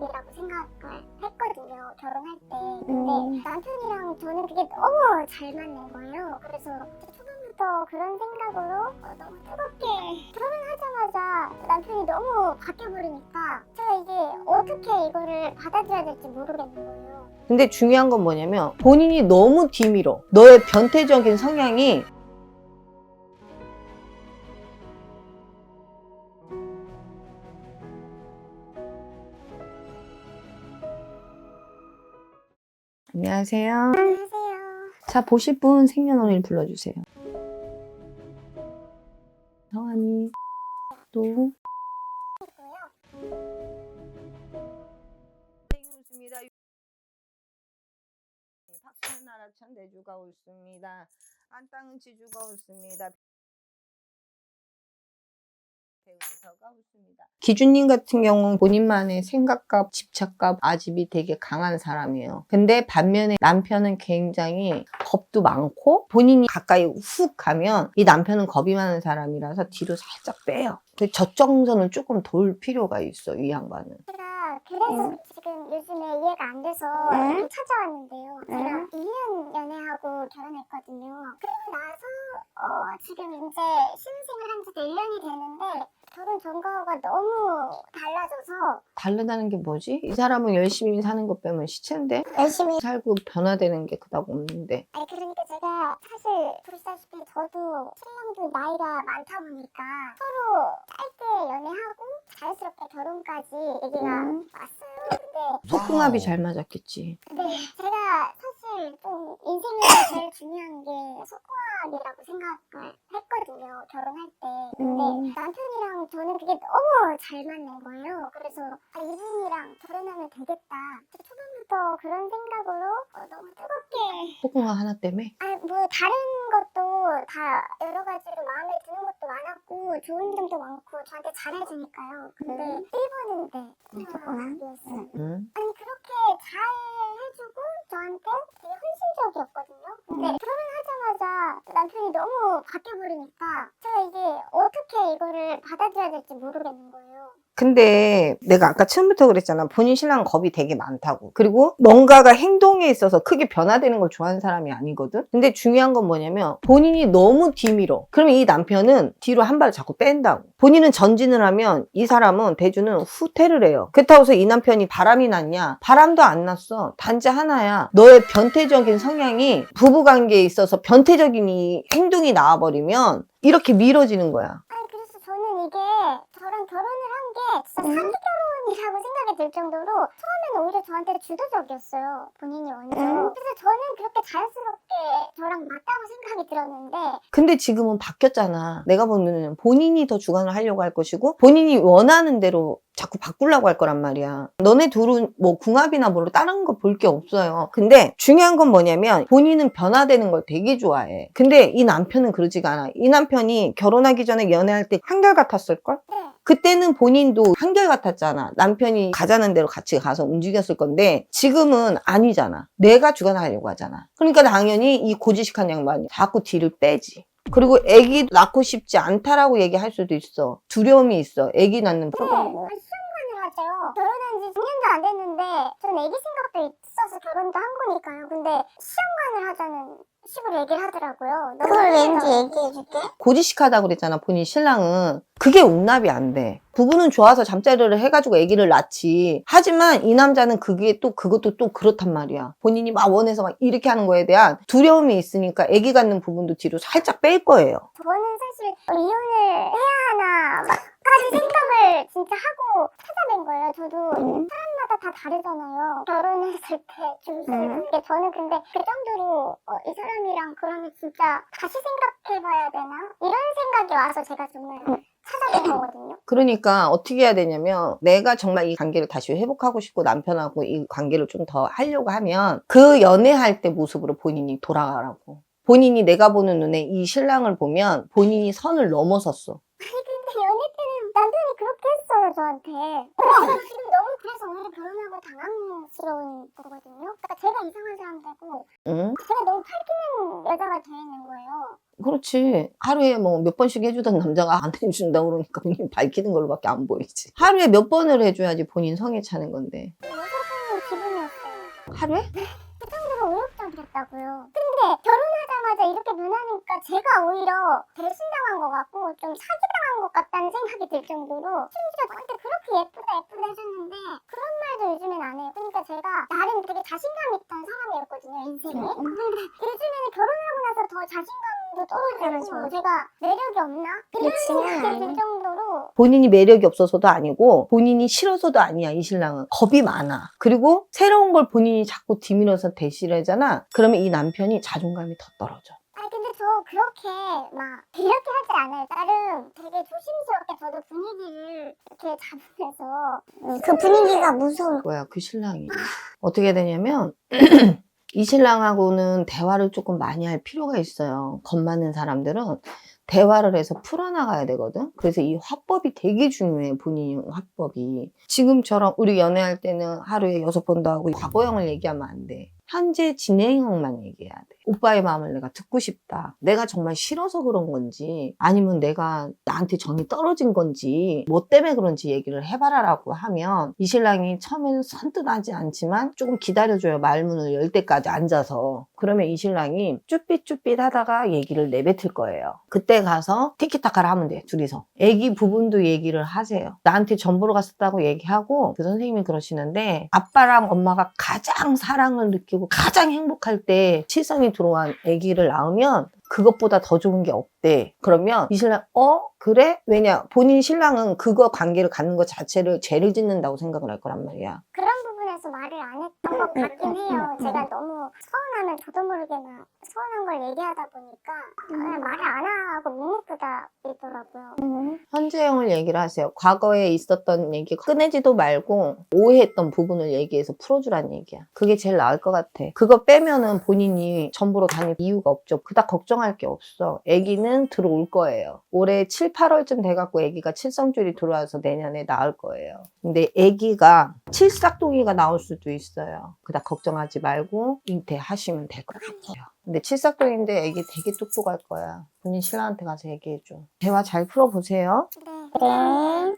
속궁합이라고 생각을 했거든요, 결혼할 때. 근데 남편이랑 저는 그게 너무 잘 맞는 거예요. 그래서 초반부터 그런 생각으로 너무 뜨겁게 결혼하자마자 남편이 너무 바뀌어버리니까 제가 이제 어떻게 이거를 받아들여야 될지 모르겠는 거예요. 근데 중요한 건 뭐냐면 본인이 너무 뒤밀어. 너의 변태적인 성향이 안녕하세요. 안녕하세요. 자, 보실 분 생년월일 불러주세요. 성함이 또 웃습니다. 박수는 나라천 내주가 웃습니다. 안땅은 지주가 웃습니다. 배우서가 웃습니다. 기준님 같은 경우는 본인만의 생각과 집착과 아집이 되게 강한 사람이에요. 근데 반면에 남편은 굉장히 겁도 많고 본인이 가까이 훅 가면 이 남편은 겁이 많은 사람이라서 뒤로 살짝 빼요. 근데 저정선을 조금 돌 필요가 있어, 이 양반은. 제가 그래서 지금 요즘에 이해가 안 돼서 이렇게 찾아왔는데요. 제가 1년 연애하고 결혼했거든요. 그리고 나서 지금 이제 신혼생활 한 지도 1년이 되는데 결혼 전과가 너무 달라져서. 다르다는 게 뭐지? 이 사람은 열심히 사는 것 빼면 시체인데? 열심히 살고 변화되는 게 그닥 없는데. 아니 그러니까 제가 사실 보시다시피 저도 신랑도 나이가 많다 보니까 서로 짧게 연애하고 자연스럽게 결혼까지 얘기가 왔어요. 근데 속궁합이 잘 맞았겠지. 제가 사실 좀 인생에서 제일 중요한 게 속궁합이라고 생각을 했거든요, 결혼할 때. 근데 남편이랑 저는 그게 너무 잘 맞는 거예요. 그래서 이분이랑 결혼하면 되겠다. 초반부터 그런 생각으로 너무 뜨겁게. 속궁합 하나 때문에? 뭐 다른 것도 다 여러 가지로 마음에 드는 것도 많았고 좋은 점도 많고 저한테 잘해주니까요. 근데 1번은 속궁합이었어요. 아니 그렇게 잘 해주고 저한테 되게 헌신적이었거든요. 근데 결혼하자마자 남편이 너무 바뀌어버리니까 제가 이제 어떻게 이거를 받아들여야 될지 모르겠는 거예요. 근데 내가 아까 처음부터 그랬잖아. 본인 신랑은 겁이 되게 많다고. 그리고 뭔가가 행동에 있어서 크게 변화되는 걸 좋아하는 사람이 아니거든. 근데 중요한 건 뭐냐면 본인이 너무 뒤밀어. 그러면 이 남편은 뒤로 한 발을 자꾸 뺀다고. 본인은 전진을 하면 이 사람은 대주는 후퇴를 해요. 그렇다고 해서 이 남편이 바람이 났냐? 바람도 안 났어. 단지 하나야. 너의 변태적인 성향이 부부관계에 있어서 변태적인 이 행동이 나와버리면 이렇게 미뤄지는 거야. 아니 그래서 저는 이게 저랑 결혼을 한 게 진짜 사기 결혼이라고 생각이 들 정도로 처음에는 오히려 저한테 주도적이었어요, 본인이 먼저. 그래서 저는 그렇게 자연스럽게 저랑 맞다고 생각이 들었는데. 근데 지금은 바뀌었잖아. 내가 보는 눈에는 본인이 더 주관을 하려고 할 것이고 본인이 원하는 대로 자꾸 바꾸려고 할 거란 말이야. 너네 둘은 뭐 궁합이나 뭐로 다른 거 볼 게 없어요. 근데 중요한 건 뭐냐면 본인은 변화되는 걸 되게 좋아해. 근데 이 남편은 그러지가 않아. 이 남편이 결혼하기 전에 연애할 때 한결같았을걸? 네. 그때는 본인도 한결같았잖아. 남편이 가자는 대로 같이 가서 움직였을 건데 지금은 아니잖아. 내가 주관하려고 하잖아. 그러니까 당연히 이 고지식한 양반이 자꾸 뒤를 빼지. 그리고 애기 낳고 싶지 않다라고 얘기할 수도 있어. 두려움이 있어. 애기 낳는 시험관을 하죠. 결혼한 지 2년도 안 됐는데 저는 애기 생각도 있어서 결혼도 한 거니까요. 근데 시험관을 하자는 식으로 얘기를 하더라고요. 그걸 왠지 얘기해줄게. 고지식하다고 그랬잖아. 본인 신랑은. 그게 용납이 안 돼. 부부는 좋아서 잠자리를 해가지고 아기를 낳지. 하지만 이 남자는 그게 또 그것도 또 그렇단 말이야. 본인이 막 원해서 막 이렇게 하는 거에 대한 두려움이 있으니까 아기 갖는 부분도 뒤로 살짝 뺄 거예요. 저는 사실 이혼을 해야 하나 막까지 생각을 진짜 하고 찾아낸 거예요. 저도 사람마다 다 다르잖아요. 결혼했을 때 줄 수 있는 게. 저는 근데 그 정도로 이 사람이랑 그러면 진짜 다시 생각해봐야 되나? 이런 생각이 와서 제가 정말 찾아낸 거거든요. 그러니까 어떻게 해야 되냐면 내가 정말 이 관계를 다시 회복하고 싶고 남편하고 이 관계를 좀 더 하려고 하면 그 연애할 때 모습으로 본인이 돌아가라고. 본인이 내가 보는 눈에 이 신랑을 보면 본인이 선을 넘어섰어. 아니 근데 연애 때는 남편이 그렇게 했어요, 저한테. 제가 지금 너무 그래서 오히려 결혼하고 당황스러운 거거든요. 그러니까 제가 이상한 사람 되고 응? 제가 너무 팔기는 여자가 돼 있는 거예요. 그렇지. 하루에 뭐 몇 번씩 해주던 남자가 안 해준다 그러니까 본인 밝히는 걸로밖에 안 보이지. 하루에 몇 번을 해줘야지 본인 성에 차는 건데. 여자분 기분이었어요. 하루에? 그 정도로 의욕적이었다고요. 근데 결혼하자마자 이렇게 변하니까 제가 오히려 배신당한 것 같고 좀 사기당한 것 같다는 생각이 들 정도로 심지어 저한테 그렇게 예쁘다 예쁘다 해줬는데 그런 말도 요즘엔 안 해요. 그러니까 제가 나름 되게 자신감 있던 사람이었거든요, 인생에. 근데 요즘에는 결혼하고 나서 더 자신감도 떨어지고 제가 매력이 없나? 이런 생각이 들 정도로 본인이 매력이 없어서도 아니고 본인이 싫어서도 아니야. 이 신랑은 겁이 많아. 그리고 새로운 걸 본인이 자꾸 뒤밀어서 대시를 하잖아. 그러면 이 남편이 자존감이 더 떨어져. 아니 근데 저 그렇게 막 이렇게 하지 않아요. 나름 되게 조심스럽게 저도 분위기를 이렇게 잡으면서 그 분위기가 무서운 뭐야 그 신랑이. 어떻게 되냐면 이 신랑하고는 대화를 조금 많이 할 필요가 있어요. 겁 많은 사람들은 대화를 해서 풀어나가야 되거든. 그래서 이 화법이 되게 중요해. 본인이 화법이. 지금처럼 우리 연애할 때는 하루에 6번도 하고 과거형을 얘기하면 안 돼. 현재 진행형만 얘기해야 돼. 오빠의 마음을 내가 듣고 싶다. 내가 정말 싫어서 그런 건지 아니면 내가 나한테 정이 떨어진 건지 뭐 때문에 그런지 얘기를 해봐라라고 하면 이 신랑이 처음에는 선뜻 하지 않지만 조금 기다려줘요. 말문을 열 때까지 앉아서. 그러면 이 신랑이 쭈삣쭈삣 하다가 얘기를 내뱉을 거예요. 그때 가서 티키타카를 하면 돼. 둘이서. 애기 부분도 얘기를 하세요. 나한테 전 보러 갔었다고 얘기하고 그 선생님이 그러시는데 아빠랑 엄마가 가장 사랑을 느끼고 가장 행복할 때 칠성이 들어온 아기를 낳으면 그것보다 더 좋은 게 없대. 그러면 이 신랑 그래? 왜냐? 본인 신랑은 그거 관계를 갖는 것 자체를 죄를 짓는다고 생각을 할 거란 말이야. 그런 부분에서 말을 안 했던 것 같긴 해요. 제가 너무 서운하면 저도 모르게 막 서운한 걸 얘기하다 보니까 그냥 말을 안 하고 묵묵부답이더라고요. 현재형을 얘기를 하세요. 과거에 있었던 얘기 꺼내지도 말고 오해했던 부분을 얘기해서 풀어주라는 얘기야. 그게 제일 나을 것 같아. 그거 빼면은 본인이 전보러 다닐 이유가 없죠. 그닥 걱정할 게 없어. 아기는 들어올 거예요. 올해 7, 8월쯤 돼갖고 아기가 칠성줄이 들어와서 내년에 나을 거예요. 근데 아기가 칠삭동이가 나올 수도 있어요. 그닥 걱정하지 말고 잉태하시면 될 것 같아요. 근데 칠삭동인데 아기 되게 똑똑할 거야. 본인 신랑한테 가서 얘기해줘. 대화 잘 풀어보세요. 네.